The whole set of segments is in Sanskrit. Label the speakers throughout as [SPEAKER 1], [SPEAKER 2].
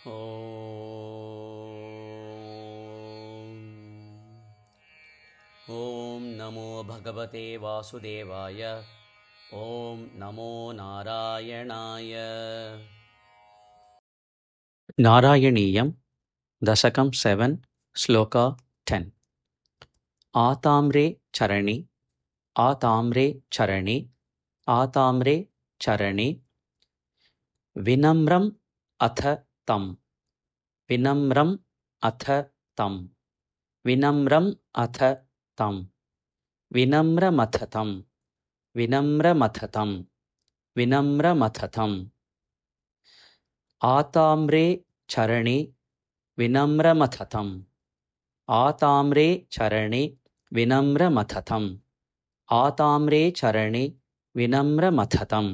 [SPEAKER 1] ॐ नमो भगवते वासुदेवाय। ॐ नमो नारायणाय। नारायणीयं दशकं 7 श्लोका 10। आताम्रे चरणे आताम्रे चरणे आताम्रे चरणे विनम्रम् अथ तं विनम्रम् अथ तं विनम्रम् अथ तं विनम्रमथतं विनम्रमथतं विनम्रमथतम् आताम्रे चरणे विनम्रमथतम् आताम्रे चरणे विनम्रमथतम् आताम्रे चरणे विनम्रमथतम्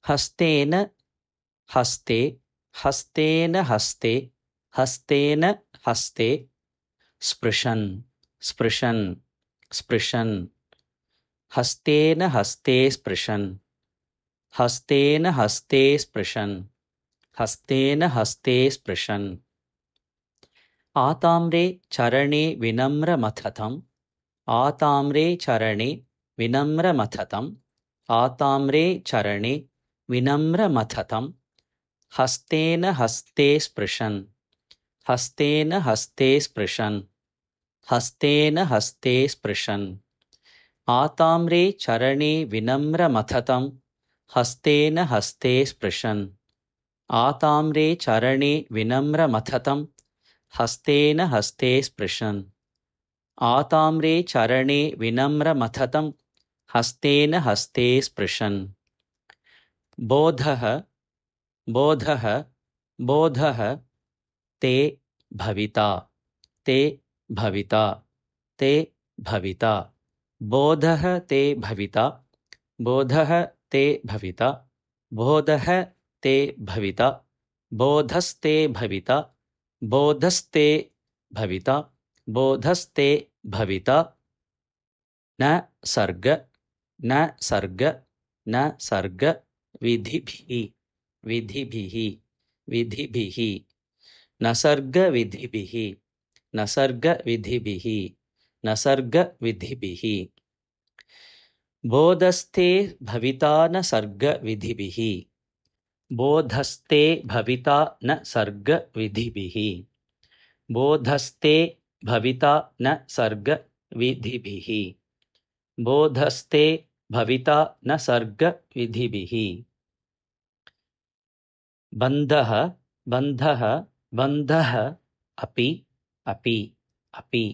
[SPEAKER 1] हस्तेन हस्ते हस्तेन हस्ते हस्तेन हस्ते स्पृशन् स्पृशन् स्पृशन् हस्तेन हस्ते स्पृशन् हस्तेन हस्ते स्पृशन् हस्तेन हस्ते स्पृशन् आताम्रे चरणे विनम्रमथतम् आताम्रे चरणे विनम्रमथतम् आताम्रे चरणे विनम्रमथतम् हस्तेन हस्ते स्पृशन् हस्तेन हस्ते स्पृशन् हस्तेन हस्ते स्पृशन् आताम्रे चरणे विनम्रमथतम् हस्तेन हस्ते स्पृशन् आताम्रे चरणे विनम्रमथतम् हस्तेन हस्ते स्पृशन् आताम्रे चरणे विनम्रमथतम् हस्तेन हस्ते स्पृशन् बोधः बोधः बोधः ते भविता ते भविता ते भविता बोधः ते भविता बोधः ते भविता बोधः ते भविता बोधस्ते भविता बोधस्ते भविता बोधस्ते भविता न सर्ग न सर्ग न सर्ग विधिभिः विधिभिः विधिभिः न सर्ग विधिभिः न सर्ग विधिभिः न सर्ग विधिभिः बोधस्ते भविता न सर्ग विधिभिः बोधस्ते भविता न सर्ग विधिभिः बोधस्ते भविता न सर्ग विधिभिः बोधस्ते भविता न सर्ग विधिभिः बन्धः बन्धः बन्धः अपि अपि अपि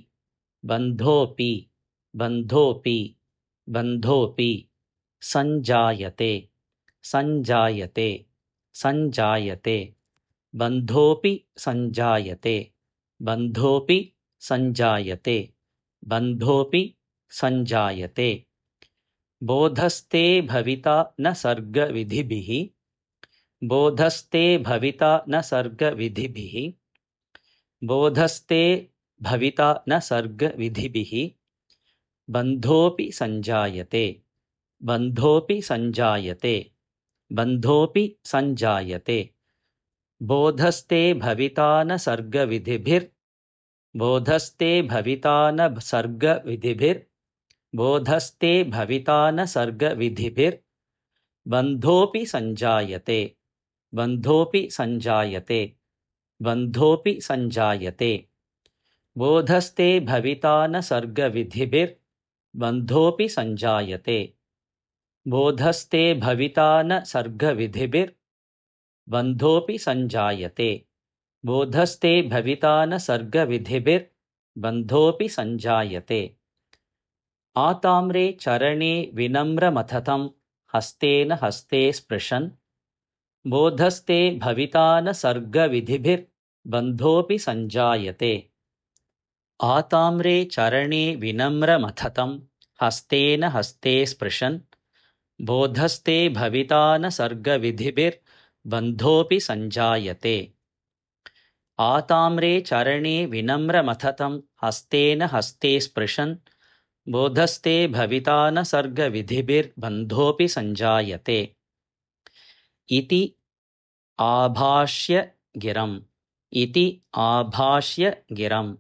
[SPEAKER 1] बन्धोऽपि बन्धोऽपि बन्धोऽपि सञ्जायते सञ्जायते सञ्जायते बन्धोऽपि सञ्जायते बन्धोऽपि सञ्जायते बन्धोऽपि सञ्जायते बोधस्ते भविता न सर्ग विधिभिः बोधस्ते भविता न सर्ग विधिभिः बोधस्ते भविता न सर्ग विधिभिः बन्धोऽपि सञ्जायते बन्धोऽपि सञ्जायते बन्धोऽपि सञ्जायते बोधस्ते भविता न सर्ग विधिभिर् बोधस्ते भविता न सर्ग विधिभिर् बोधस्ते भविता न सर्ग विधिभिर् बन्धोऽपि सञ्जायते बन्धोऽपि सञ्जायते बन्धोऽपि सञ्जायते बोधस्ते भविता न सर्ग विधिभिर् बन्धोऽपि सञ्जायते बोधस्ते भविता न सर्ग विधिभिर् बन्धोऽपि सञ्जायते बोधस्ते भविता न सर्ग विधिभिर् बन्धोऽपि सञ्जायते आताम्रे चरणे विनम्रमथतं हस्तेन हस्ते स्पृशन् बोधस्ते भविता न सर्ग विधिभिर् बन्धोऽपि सञ्जायते आताम्रे चरणे विनम्रमथतं हस्तेन हस्ते स्पृशन् बोधस्ते भविता न सर्ग विधिभिर् बन्धोऽपि सञ्जायते आताम्रे चरणे विनम्रमथतं हस्तेन हस्ते स्पृशन् बोधस्ते भविता न सर्ग विधिभिर् बन्धोऽपि सञ्जायते इति आभाष्य गिरम् इति आभाष्य गिरम्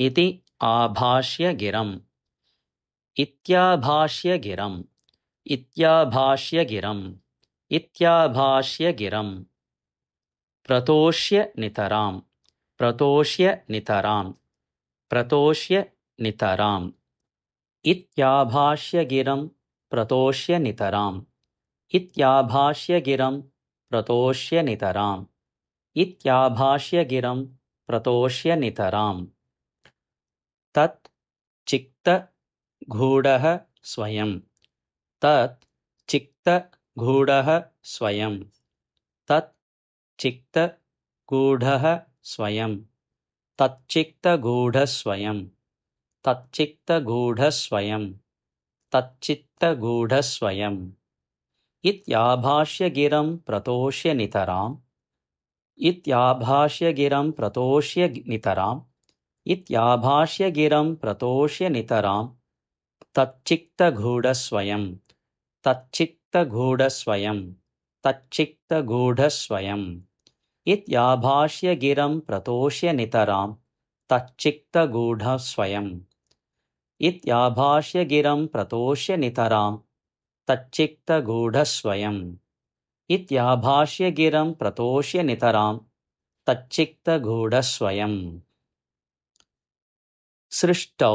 [SPEAKER 1] इति आभाष्य गिरम् इत्याभाष्य गिरम् इत्याभाष्य गिरम् इत्याभाष्य गिरम् प्रतोष्य नितराम् प्रतोष्य नितराम् प्रतोष्य नितराम् इत्याभाष्य गिरम् प्रतोष्य नितराम् इत्याभाष्य गिरम् प्रतोष्य नितराम् इत्याभाष्य गिरम् प्रतोष्य नितराम् तत् चित्त गूढः स्वयं तत् चित्त गूढः स्वयं तत् चित्त गूढः स्वयं तच्चित्त गूढः स्वयं तच्चित्त गूढः स्वयं तच्चित्त गूढः स्वयम् इत्याभाष्य गिरम् प्रतोष्य नितराम् इत्याभाष्य गिरम् प्रतोष्य नितराम् इत्याभाष्य गिरम् प्रतोष्य नितराम् तच्चित्त गूढः स्वयं तच्चित्त गूढः स्वयं तच्चित्त गूढः स्वयम् इत्याभाष्य गिरम् प्रतोष्य नितराम् तच्चित्त गूढः स्वयम् इत्याभाष्य गिरम् प्रतोष्य नितराम् तच्चित्त गूढः स्वयम् इत्याभाष्य गिरम् प्रतोष्य नितराम् तच्चित्त गूढः स्वयम् सृष्टौ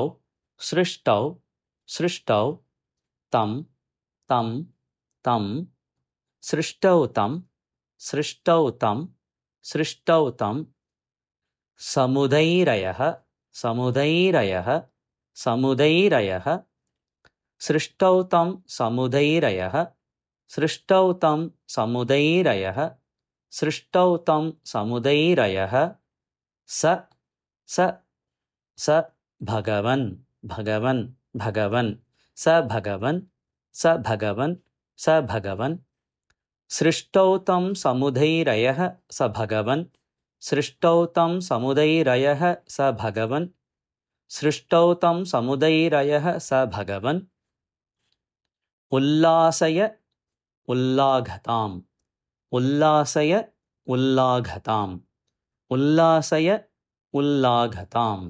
[SPEAKER 1] सृष्टौ सृष्टौ तं तं तं सृष्टौ तं सृष्टौ तं सृष्टौ तं समुदैरयः समुदैरयः समुदैरयः सृष्टौ तं समुदैरयः सृष्टौ तं समुदैरयः सृष्टौ तं समुदैरयः स स स भगवन् भगवन् भगवन् स भगवन् स भगवन् स भगवन् सृष्टौ तं समुदैरयः स भगवन् सृष्टौ तं समुदैरयः स भगवन् सृष्टौ तं समुदैरयः स भगवन् उल्लासय उल्लाघताम् उल्लासय उल्लाघताम् उल्लासय उल्लाघताम्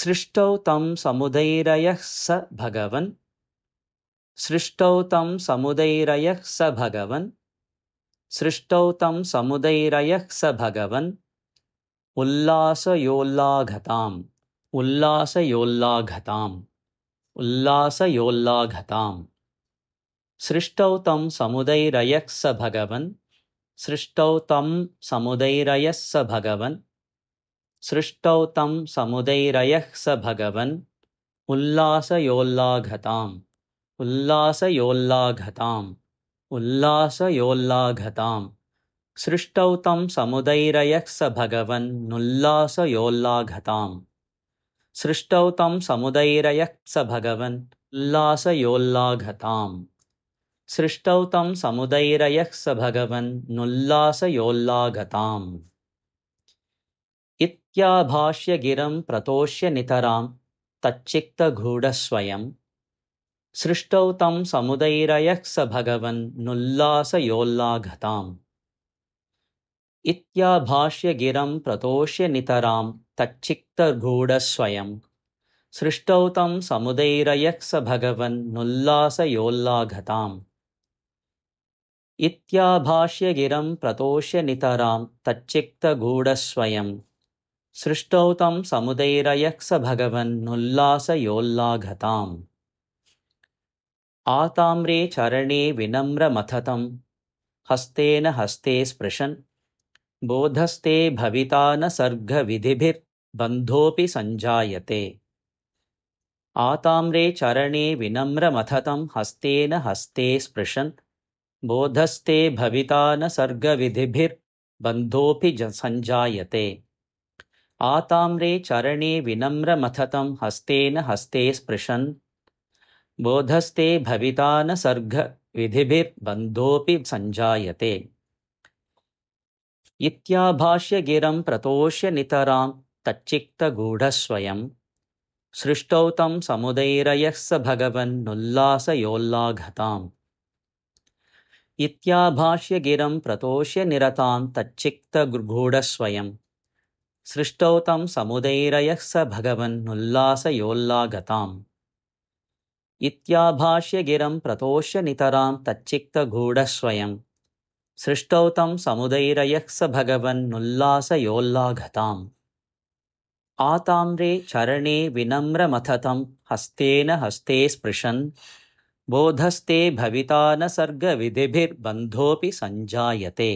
[SPEAKER 1] सृष्टौ तं समुदैरयः स भगवन् सृष्टौ तं समुदैरयः स भगवन् सृष्टौ तं समुदैरयः स भगवन् उल्लासयोल्लाघताम् उल्लासयोल्लाघताम् उल्लासयोल्लाघताम् सृष्टौ तं समुदैरयः स भगवन् सृष्टौ तं समुदैरयः स भगवन् सृष्टौ तं समुदैरयः स भगवन् उल्लासयोल्लाघताम् उल्लासयोल्लाघताम् उल्लासयोल्लाघताम् सृष्टौ तं समुदैरयः स भगवन् उल्लासयोल्लाघताम् सृष्टौ तं समुदैरयः स भगवन् उल्लासयोल्लाघताम् सृष्टौ तं समुदैरयः स भगवन् उल्लासयोल्लाघताम् इत्याभाष्य गिरम् प्रतोष्य नितराम् तच्चित्त गूढः स्वयं सृष्टौ तं समुदैरयः स भगवन् उल्लासयोल्लाघताम् इत्याभाष्य गिरम् प्रतोष्य नितराम् तच्चित्त गूढः स्वयं सृष्टौ तं समुदैरयः स भगवन् उल्लासयोल्लाघताम् इत्याभाष्य गिरम् प्रतोष्य नितराम् तच्चित्त गूढः स्वयं सृष्टौ तं समुदैरयः स भगवन् उल्लासयोल्लाघताम् आताम्रे चरणे विनम्रमथतं हस्तेन हस्ते स्पृशन् बोधस्ते भविता न सर्गविधिभिर्बन्धोऽपि सञ्जायते आताम्रे चरणे विनम्रमथतं हस्तेन हस्ते स्पृशन् बोधस्ते भविता न सर्गविधिभिर्बन्धोऽपि सञ्जायते आताम्रे चरणे विनम्रमथतं हस्तेन हस्ते स्पृशन् बोधस्ते भविता न सर्गविधिभिर्बन्धोऽपि सञ्जायते इत्याभाष्य गिरम् प्रतोष्य नितराम् तच्चित्त गूढः स्वयं सृष्टौ तं समुदैरयः स भगवन् उल्लासयोल्लाघताम् इत्याभाष्य गिरं प्रतोष्य निरतां तच्चित्तगूढस्वयं सृष्टौ तं समुदैरयः स भगवन्नुल्लासयोल्लागताम् इत्याभाष्य गिरं प्रतोष्य नितरां तच्चित्तगूढस्वयं सृष्टौ तं समुदैरयः स भगवन्नुल्लासयोल्लाघताम् आताम्रे चरणे विनम्रमथतं हस्तेन हस्ते स्पृशन् बोधस्ते भविता न सर्गविधिभिर्बन्धोऽपि सञ्जायते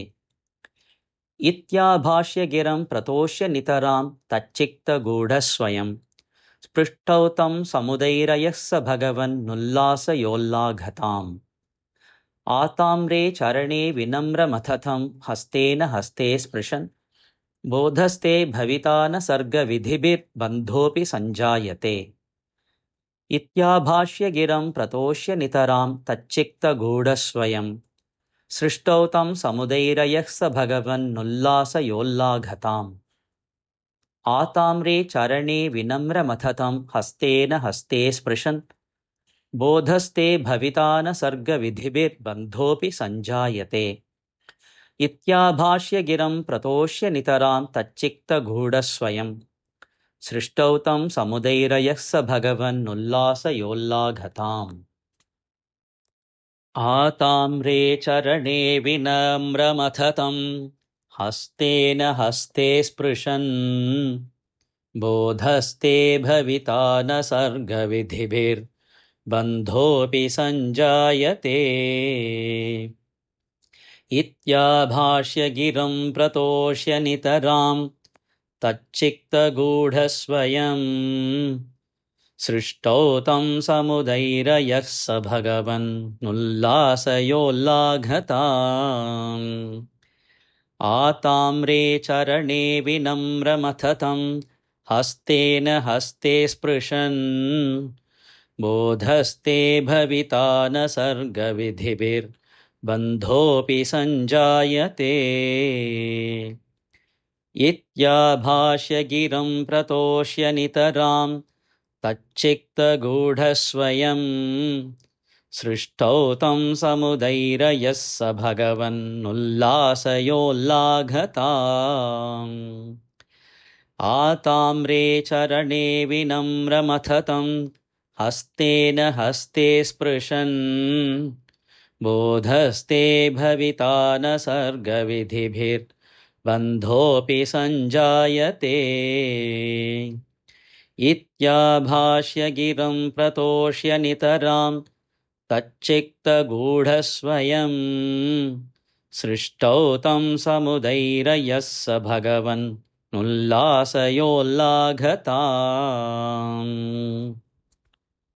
[SPEAKER 1] इत्याभाष्य गिरं प्रतोष्य नितरां तच्चित्तगूढस्वयं स्पृष्टौ तं समुदैरयः स भगवन्नुल्लासयोल्लाघताम् आताम्रे चरणे विनम्रमथतं हस्तेन हस्ते स्पृशन् बोधस्ते भविता न सर्गविधिभिर्बन्धोऽपि सञ्जायते इत्याभाष्य गिरं प्रतोष्य नितरां तच्चित्तगूढस्वयं सृष्टौ तं समुदैरयः स भगवन्नुल्लासयोल्लाघताम् आताम्रे चरणे विनम्रमथतं हस्तेन हस्ते स्पृशन् बोधस्ते भविता न सर्गविधिभिर्बन्धोऽपि सञ्जायते इत्याभाष्य गिरं प्रतोष्य नितरां तच्चित्तगूढस्वयं सृष्टौ तं समुदैरयः स भगवन्नुल्लासयोल्लाघताम् आताम्रे चरणे विनम्रमथतं हस्तेन हस्ते स्पृशन् बोधस्ते भविता न सर्गविधिभिर्बन्धोऽपि सञ्जायते इत्याभाष्य गिरं प्रतोष्य नितरां तच्चित्तगूढस्वयं सृष्टौ तं समुदैरयः स भगवन्नुल्लासयोल्लाघताम् आताम्रे चरणे विनम्रमथतं हस्तेन हस्ते स्पृशन् बोधस्ते भविता न सर्गविधिभिर्बन्धोऽपि सञ्जायते इत्याभाष्य गिरं प्रतोष्य नितरां तच्चित्तगूढस्वयं सृष्टौ तं समुदैरयः स भगवन्नुल्लासयोल्लाघताम् आताम्रे चरणे विनम्रमथतं हस्तेन हस्ते स्पृशन् बोधस्ते भविता न सर्गविधिभिर्बन्धोऽपि सञ्जायते इत्याभाष्य गिरं प्रतोष्य नितरां तच्चित्तगूढस्वयं सृष्टौ तं समुदैरयः स भगवन्नुल्लासयोल्लाघताम्